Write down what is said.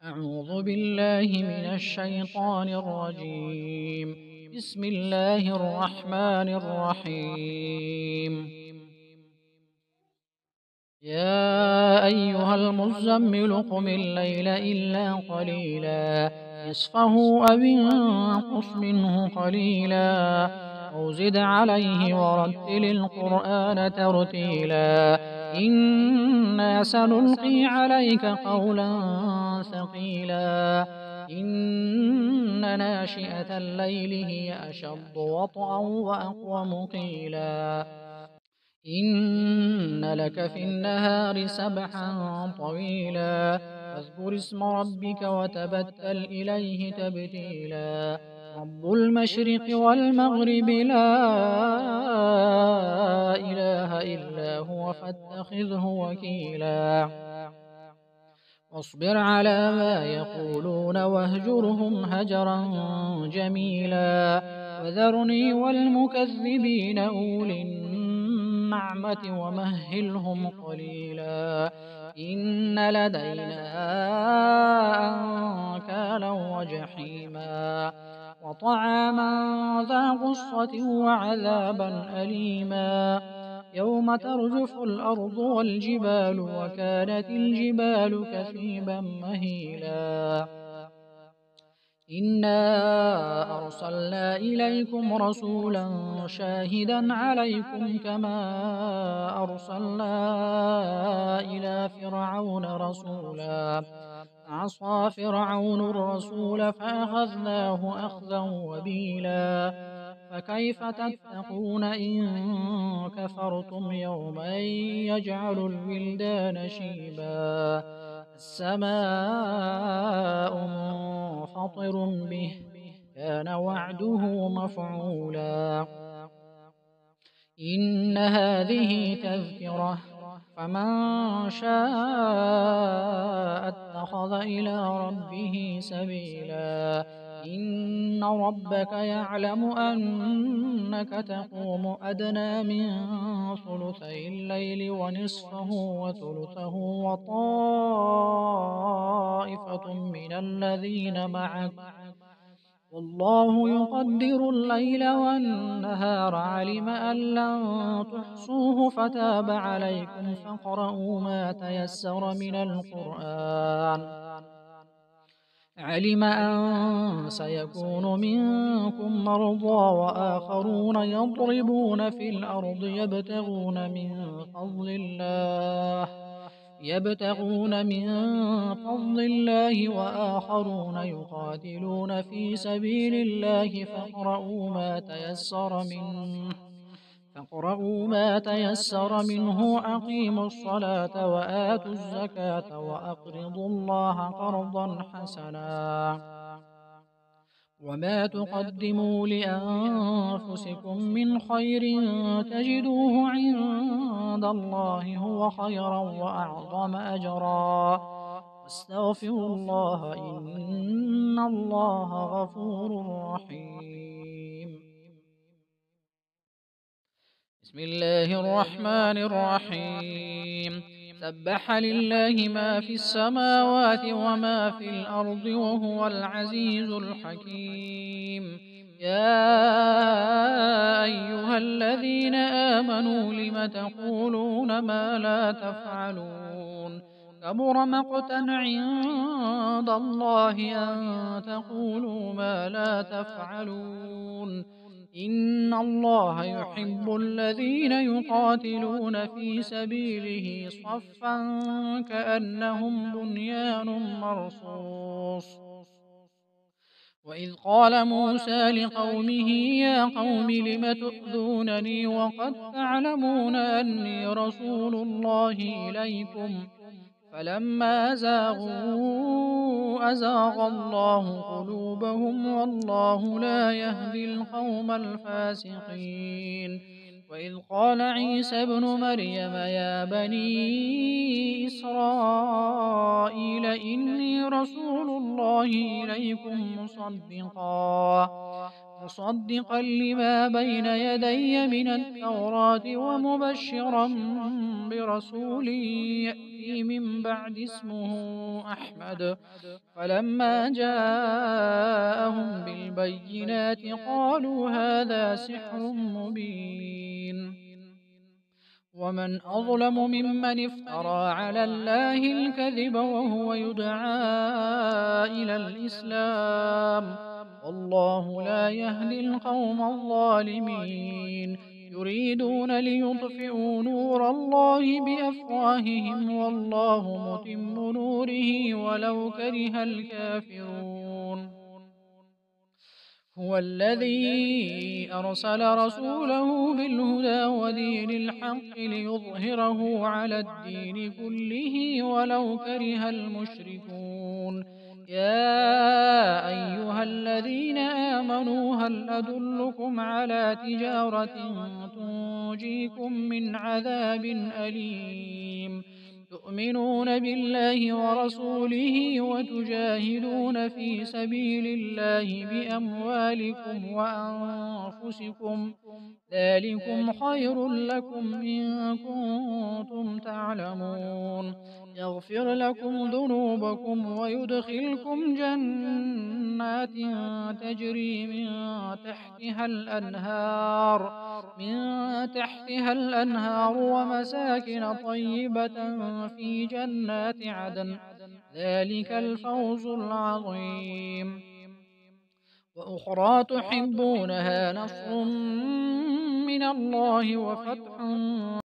أعوذ بالله من الشيطان الرجيم. بسم الله الرحمن الرحيم. يا أيها المزمل قم الليل إلا قليلا نصفه أو انقص منه قليلا أو زد عليه ورتل القرآن ترتيلا إنا سنلقي عليك قولا ثقيلا إن ناشئة الليل هي أشد وطئا وأقوم قيلا إن لك في النهار سبحا طويلا فاذكر اسم ربك وتبتل إليه تبتيلا رب المشرق والمغرب لا إله إلا هو فاتخذه وكيلا واصبر على ما يقولون واهجرهم هجرا جميلا وذرني والمكذبين أولي النعمة ومهلهم قليلا إن لدينا أنكالا وجحيما وطعاما ذا غصة وعذابا أليما يوم ترجف الأرض والجبال وكانت الجبال كثيبا مهيلا إنا أرسلنا إليكم رسولا شاهدا عليكم كما أرسلنا إلى فرعون رسولا عصى فرعون الرسول فأخذناه أخذا وبيلا فكيف تتقون إن كفرتم يوما يجعل الولدان شيبا السماء منفطر به كان وعده مفعولا إن هذه تذكرة فمن شاء اتخذ إلى ربه سبيلا إن ربك يعلم أنك تقوم أدنى من ثلثي الليل ونصفه وثلثه وطائفة من الذين معك والله يقدر الليل والنهار علم أن لن تحصوه فتاب عليكم فاقرؤوا ما تيسر من القرآن علم أن سيكون منكم مرضى وآخرون يضربون في الأرض يبتغون من فضل الله وآخرون يقاتلون في سبيل الله فاقرؤوا ما تيسر منه أقيموا الصلاة وآتوا الزكاة وأقرضوا الله قرضا حسنا وما تقدموا لأنفسكم من خير تجدوه عند الله هو خيرا وأعظم أجرا واستغفروا الله إن الله غفور رحيم بسم الله الرحمن الرحيم سبح لله ما في السماوات وما في الأرض وهو العزيز الحكيم يا أيها الذين آمنوا لم تقولون ما لا تفعلون كبر مقتا عند الله أن تقولوا ما لا تفعلون إن الله يحب الذين يقاتلون في سبيله صفا كأنهم بنيان مرصوص وإذ قال موسى لقومه يا قوم لم تؤذونني وقد تعلمون أني رسول الله إليكم فلما زاغوا أزاغ الله قلوبهم والله لا يهدي القوم الفاسقين وإذ قال عيسى ابن مريم يا بني إسرائيل إني رسول الله إليكم مصدقا لما بين يدي من التوراة ومبشرا برسول يأتي من بعد اسمه أحمد. فلما جاءهم بالبينات قالوا هذا سحر مبين. ومن أظلم ممن افترى على الله الكذب وهو يدعى إلى الإسلام، والله لا يهدي القوم الظالمين. يريدون ليطفئوا نور الله بأفواههم والله متم نوره ولو كره الكافرون. هو الذي أرسل رسوله بالهدى ودين الحق ليظهره على الدين كله ولو كره المشركون. يا أيها الذين آمنوا هل أدلكم على تجارة تنجيكم من عذاب أليم؟ تؤمنون بالله ورسوله وتجاهدون في سبيل الله بأموالكم وأنفسكم، ذلكم خير لكم إن كنتم تعلمون. يغفر لكم ذنوبكم ويدخلكم جنات تجري من تحتها الأنهار ومساكن طيبة في جنات عدن، ذلك الفوز العظيم. وأخرى تحبونها نصر من الله وفتح